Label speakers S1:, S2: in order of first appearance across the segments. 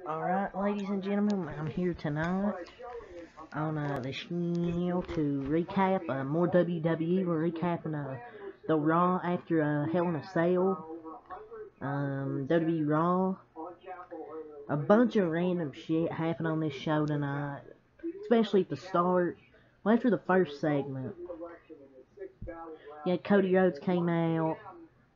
S1: Alright, ladies and gentlemen, I'm here tonight on the channel to recap more WWE. We're recapping the Raw after Hell in a Cell, WWE Raw. A bunch of random shit happened on this show tonight, especially at the start. Well, after the first segment, yeah, Cody Rhodes came out.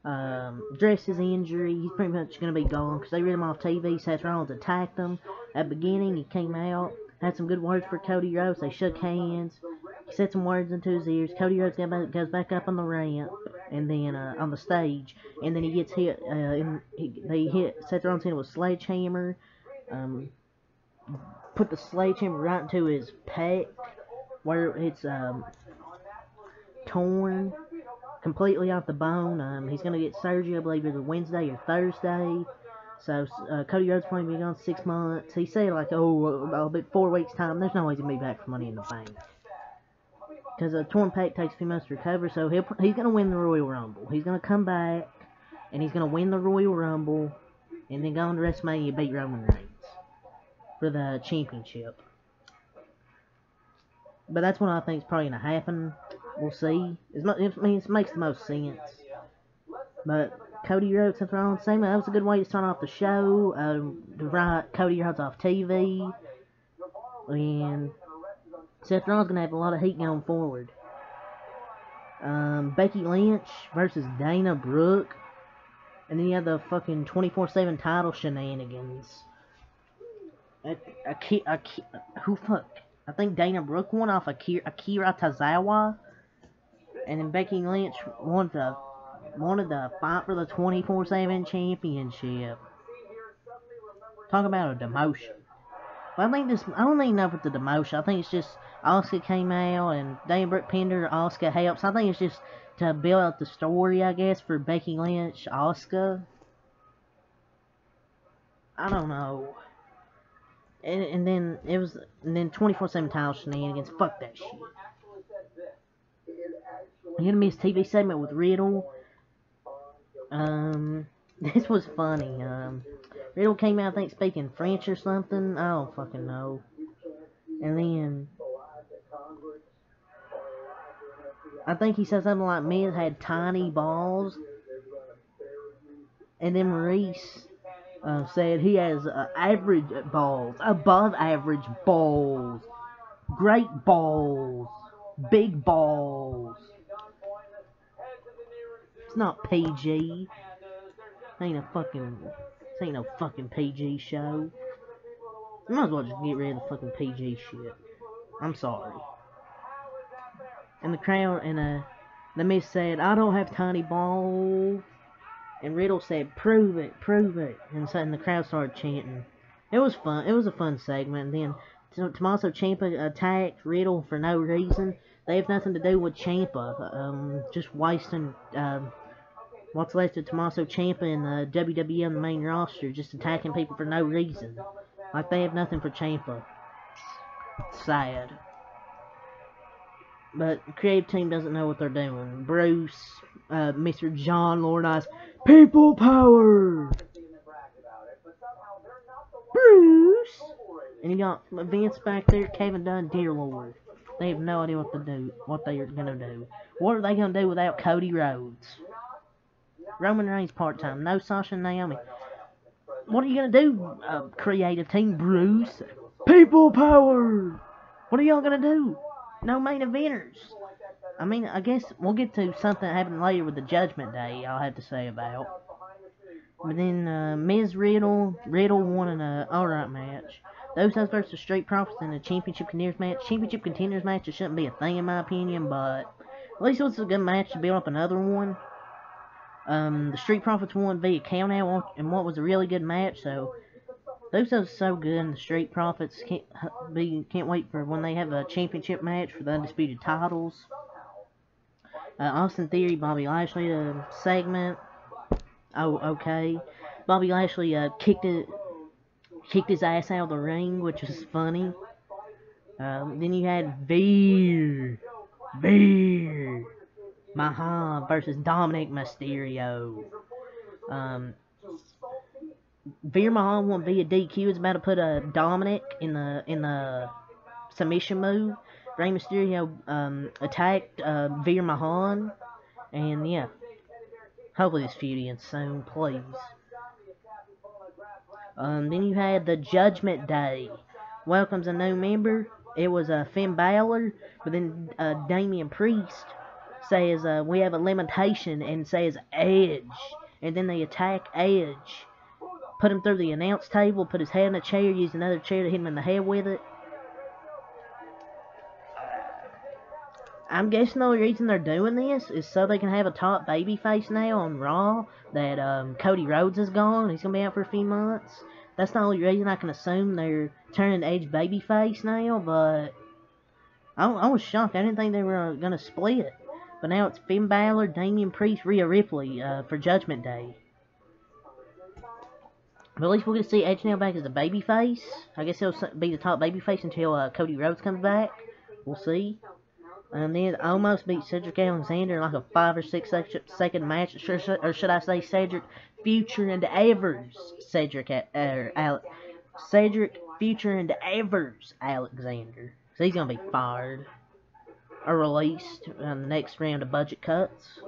S1: Addressed his injury. He's pretty much going to be gone because they rid him off TV. Seth Rollins attacked him at the beginning. He came out, had some good words for Cody Rhodes. They shook hands. He said some words into his ears. Cody Rhodes goes back up on the ramp and then on the stage, and then he gets hit. They hit Seth Rollins in with a sledgehammer. Put the sledgehammer right into his pec where it's torn completely off the bone. He's going to get surgery, I believe, either Wednesday or Thursday. So, Cody Rhodes probably be gone 6 months. He said, like, about 4 weeks' time. There's no way he's going to be back for Money in the Bank. Because a torn pec takes a few months to recover, so he's going to win the Royal Rumble. He's going to come back, and he's going to win the Royal Rumble, and then go on to WrestleMania and beat Roman Reigns for the championship. But that's what I think is probably going to happen. We'll see. It makes the most sense. But Cody Rhodes, Seth Rollins, that was a good way to start off the show. To write Cody Rhodes off TV. And Seth Rollins going to have a lot of heat going forward. Becky Lynch versus Dana Brooke. And then you have the fucking 24/7 title shenanigans. Who fuck? I think Dana Brooke won off Akira Tozawa. And then Becky Lynch wanted to fight for the 24/7 championship. Talk about a demotion. But I don't even know if it's a demotion. I think it's just Asuka came out and Dana Brooke pinned her. Asuka helps. I think it's just to build out the story, I guess, for Becky Lynch, Asuka. I don't know. And then 24/7 title shenanigans. Fuck that shit. You're gonna miss TV segment with Riddle. This was funny. Riddle came out, I think, speaking French or something. I don't fucking know. And then I think he said something like Miz had tiny balls. And then Maurice said he has average balls, above average balls, great balls, big balls. It's not PG. This ain't no fucking PG show. You might as well just get rid of the fucking PG shit. I'm sorry. And the crowd, and the Miz said, I don't have tiny balls. And Riddle said, prove it, prove it. And the crowd started chanting. It was fun. It was a fun segment. And then Tommaso Ciampa attacked Riddle for no reason. They have nothing to do with Ciampa. Just wasting what's left of Tommaso Ciampa and the WWE on the main roster, just attacking people for no reason. Like they have nothing for Ciampa. Sad. But the creative team doesn't know what they're doing. Bruce, Mr. John Laurinaitis, people power! Bruce! And you got Vince back there, Kevin Dunn, dear Lord. They have no idea what they are gonna do. What are they gonna do without Cody Rhodes? Roman Reigns part-time, no Sasha and Naomi. What are you gonna do, creative team, Bruce? People power! What are y'all gonna do? No main eventers. I mean, I guess we'll get to something that happened later with the Judgment Day, I'll have to say about. But then, Miz Riddle won an alright match. Those versus Street Profits in a Championship Contenders match. Championship Contenders matches shouldn't be a thing in my opinion, but at least it was a good match to build up another one. The Street Profits won via countout in what was a really good match, so those are so good, and the Street Profits can't wait for when they have a championship match for the undisputed titles. Austin Theory, Bobby Lashley segment. Oh, okay. Bobby Lashley kicked his ass out of the ring, which was funny. Then you had Veer Mahan versus Dominic Mysterio. Veer Mahan won't be a DQ. It's about to put a Dominic in the submission move. Rey Mysterio attacked Veer Mahan, and yeah, hopefully this feud ends soon, please. Then you had the Judgment Day. Welcomes a new member. It was Finn Balor, but then Damian Priest says we have a limitation and says Edge, and then they attack Edge, put him through the announce table, put his head in a chair, use another chair to hit him in the head with it. I'm guessing the only reason they're doing this is so they can have a top babyface now on Raw, that Cody Rhodes is gone, he's going to be out for a few months. That's the only reason I can assume they're turning Edge babyface now, but I was shocked. I didn't think they were going to split. But now it's Finn Balor, Damian Priest, Rhea Ripley for Judgment Day. But at least we're going to see Edge now back as a babyface. I guess he'll be the top babyface until Cody Rhodes comes back. We'll see. And then almost beat Cedric Alexander in like a 5 or 6 second match. Or should I say Cedric Future and Evers. Cedric Future and Evers Alexander. So he's going to be fired. Or released on the next round of budget cuts.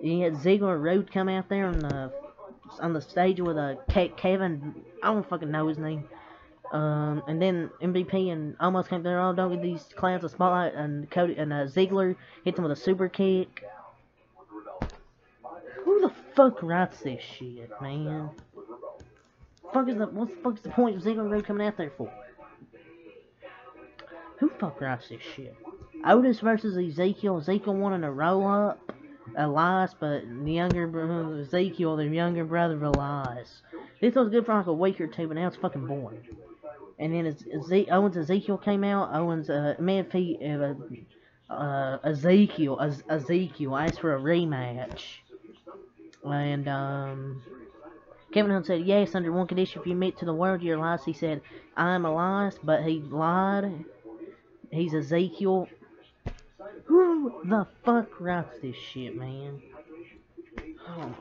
S1: You had Ziggler and Roode come out there on the stage with Kevin, I don't fucking know his name. And then MVP and almost came there. Oh, don't get these clowns a spotlight. And Cody and Ziggler hits him with a super kick. Who the fuck writes this shit, man? What the fuck is the point of Ziggler and Roode coming out there for? Who the fuck writes this shit? Otis versus Ezekiel. Ezekiel wanting to roll up Elias, but the younger Ezekiel, the younger brother of Elias. This was good for like a week or two, but now it's fucking boring. And then Owens Ezekiel came out. Owens Ezekiel asked for a rematch, and Kevin Owens said yes under one condition: if you admit to the world you're Elias. He said I'm Elias, but he lied. He's Ezekiel. Who the fuck writes this shit, man? Oh.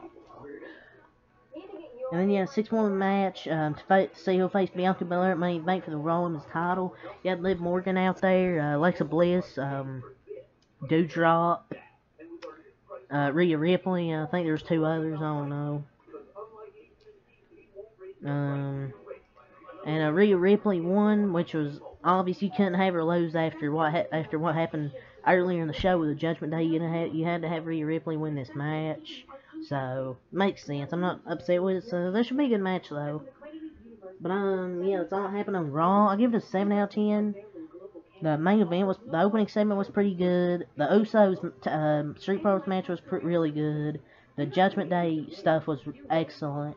S1: And then you had a 6-woman match to see who'll face Bianca Belair at Money in the Bank for the Raw Women's title. You had Liv Morgan out there, Alexa Bliss, Doudrop, Rhea Ripley. I think there's 2 others. I don't know. And Rhea Ripley won, which was obvious. You couldn't have her lose after what happened earlier in the show with the Judgment Day. You had to have Rhea Ripley win this match. So, makes sense. I'm not upset with it, so there should be a good match, though. But, yeah, that's all that happened on Raw. I'll give it a 7 out of 10. The main event the opening segment was pretty good. The Usos, Street Profits match was really good. The Judgment Day stuff was excellent.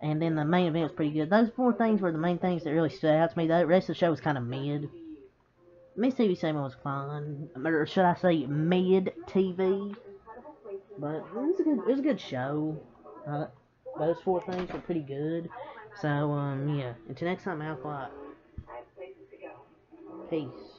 S1: And then the main event was pretty good. Those 4 things were the main things that really stood out to me. The rest of the show was kind of mid. Miss TV segment was fun. Or should I say mid TV? But it was a good show. Those 4 things were pretty good. So, yeah. Until next time, Alpha. Peace.